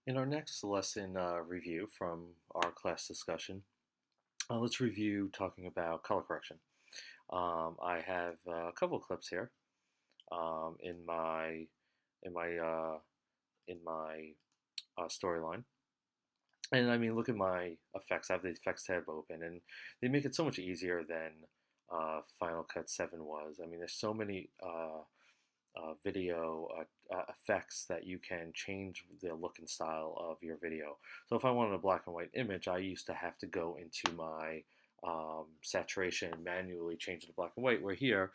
In our next lesson review from our class discussion, let's review talking about color correction. I have a couple of clips here in my in my storyline, and I mean, look at my effects. I have the effects tab open, and they make it so much easier than Final Cut 7 was. I mean, there's so many video effects that you can change the look and style of your video. So if I wanted a black and white image, I used to have to go into my saturation and manually change it to black and white, where here,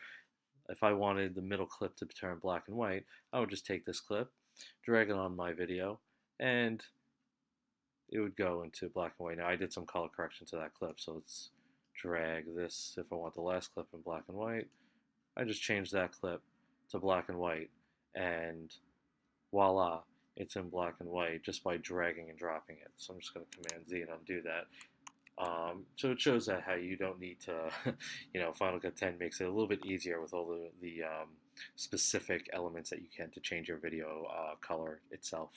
if I wanted the middle clip to turn black and white, I would just take this clip, drag it on my video, and it would go into black and white. Now I did some color correction to that clip, so let's drag this. If I want the last clip in black and white, I just change that clip to black and white, and voila, it's in black and white just by dragging and dropping it. So I'm just going to Command Z and undo that. So it shows that how you don't need to, Final Cut 10 makes it a little bit easier with all the specific elements that you can to change your video color itself.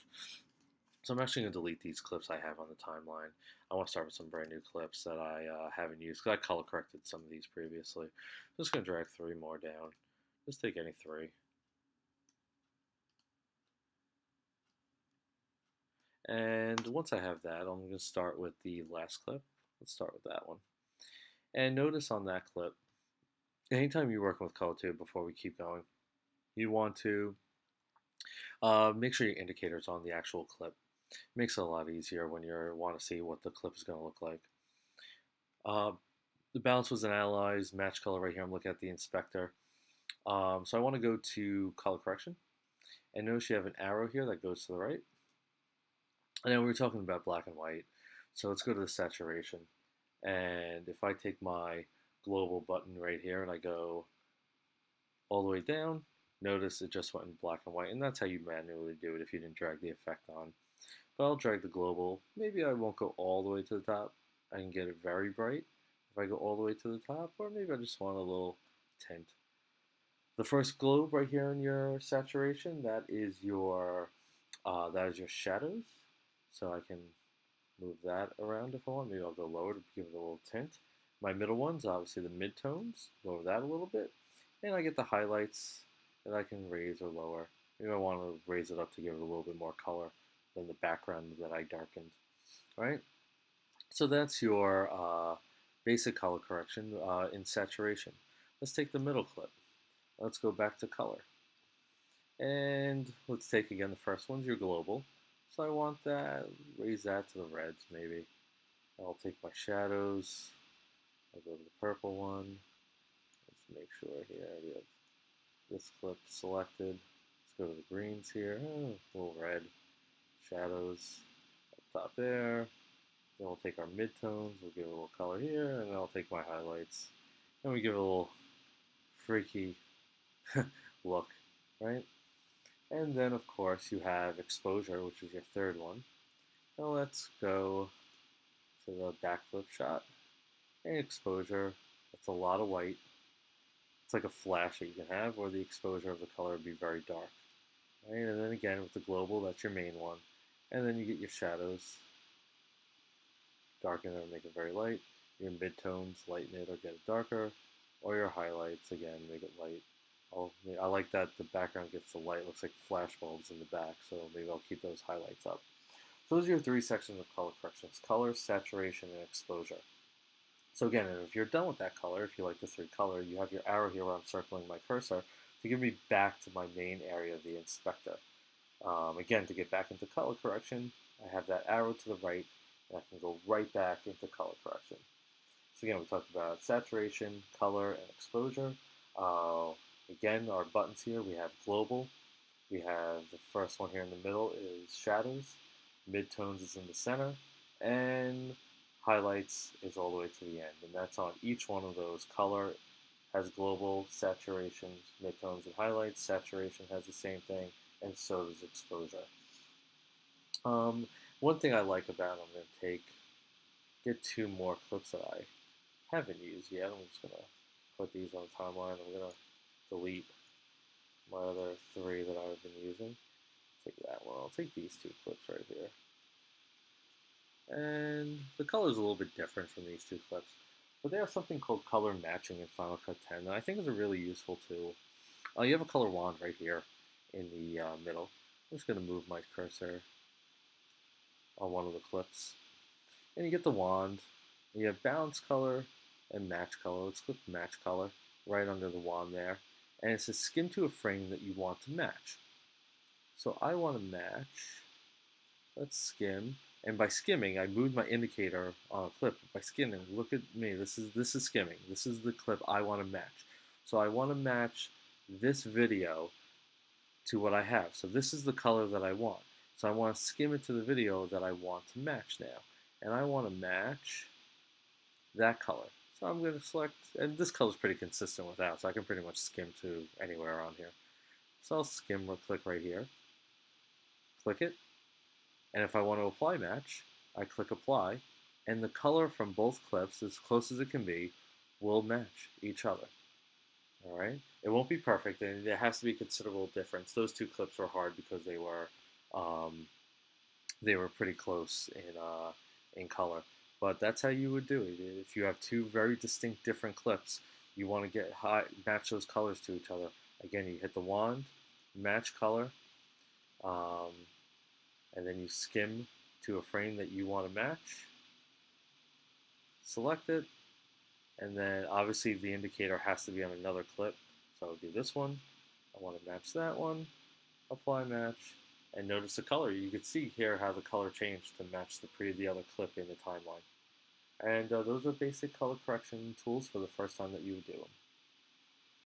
So I'm actually going to delete these clips I have on the timeline. I want to start with some brand new clips that I haven't used because I color corrected some of these previously. I'm just going to drag 3 more down. Just take any 3. And once I have that, I'm going to start with the last clip. Let's start with that one. And notice on that clip, anytime you're working with color tube, before we keep going, you want to make sure your indicator's on the actual clip. It makes it a lot easier when you want to see what the clip is going to look like. The balance was analyzed, match color right here. I'm looking at the inspector. So I want to go to color correction. And notice you have an arrow here that goes to the right. And then we were talking about black and white. So let's go to the saturation. And if I take my global button right here and I go all the way down, notice it just went in black and white. And that's how you manually do it if you didn't drag the effect on. But I'll drag the global. Maybe I won't go all the way to the top. I can get it very bright if I go all the way to the top. Or maybe I just want a little tint. The first globe right here in your saturation, that is your shadows. So I can move that around if I want. Maybe I'll go lower to give it a little tint. My middle ones, obviously the midtones, lower that a little bit. And I get the highlights that I can raise or lower. Maybe I want to raise it up to give it a little bit more color than the background that I darkened. All right? So that's your basic color correction in saturation. Let's take the middle clip. Let's go back to color. And let's take again the first one's your global. So I want that, raise that to the reds maybe. I'll take my shadows. I'll go to the purple one. Let's make sure here we have this clip selected. Let's go to the greens here. Oh, a little red. Shadows up top there. Then we'll take our midtones. We'll give it a little color here. And then I'll take my highlights. And we give it a little freaky look, right? And then, of course, you have exposure, which is your third one. Now let's go to the backflip shot. And exposure, that's a lot of white. It's like a flash that you can have, or the exposure of the color would be very dark. Right? And then again, with the global, that's your main one. And then you get your shadows. Darken it or make it very light. Your midtones, lighten it or get it darker. Or your highlights, again, make it light. I like that the background gets the light. It looks like flash bulbs in the back, so maybe I'll keep those highlights up. So those are your 3 sections of color corrections: color, saturation, and exposure. So again, if you're done with that color, if you like the 3 color, you have your arrow here where I'm circling my cursor to get me back to my main area of the inspector. Again, to get back into color correction, I have that arrow to the right, and I can go right back into color correction. So again, we talked about saturation, color, and exposure. Again, our buttons here, we have global. We have the first one here in the middle is shadows. Midtones is in the center. And highlights is all the way to the end. And that's on each one of those. Color has global, saturation, midtones, and highlights. Saturation has the same thing, and so does exposure. One thing I like about it, I'm going to get 2 more clips that I haven't used yet. I'm just going to put these on the timeline. I'm going to delete my other 3 that I've been using. Take that one. I'll take these 2 clips right here. And the color is a little bit different from these two clips. But they have something called color matching in Final Cut 10 that I think is a really useful tool. You have a color wand right here in the middle. I'm just going to move my cursor on one of the clips. And you get the wand. You have balance color and match color. Let's click match color right under the wand there. And it says skim to a frame that you want to match. So I want to match. Let's skim. And by skimming, I moved my indicator on a clip. By skimming, look at me. This is skimming. This is the clip I want to match. So I want to match this video to what I have. So this is the color that I want. So I want to skim into the video that I want to match now. And I want to match that color. So I'm going to select, and this color is pretty consistent with that, so I can pretty much skim to anywhere on here. So I'll skim or click right here, click it, and if I want to apply match, I click apply, and the color from both clips, as close as it can be, will match each other. All right, it won't be perfect, and there has to be a considerable difference. Those two clips were hard because they were pretty close in color. But that's how you would do it. If you have two very distinct different clips, you want to match those colors to each other. Again, you hit the wand, match color, and then you skim to a frame that you want to match. Select it, and then obviously the indicator has to be on another clip. So I'll do this one. I want to match that one. Apply match. And notice the color. You can see here how the color changed to match the other clip in the timeline. And those are basic color correction tools for the first time that you would do them.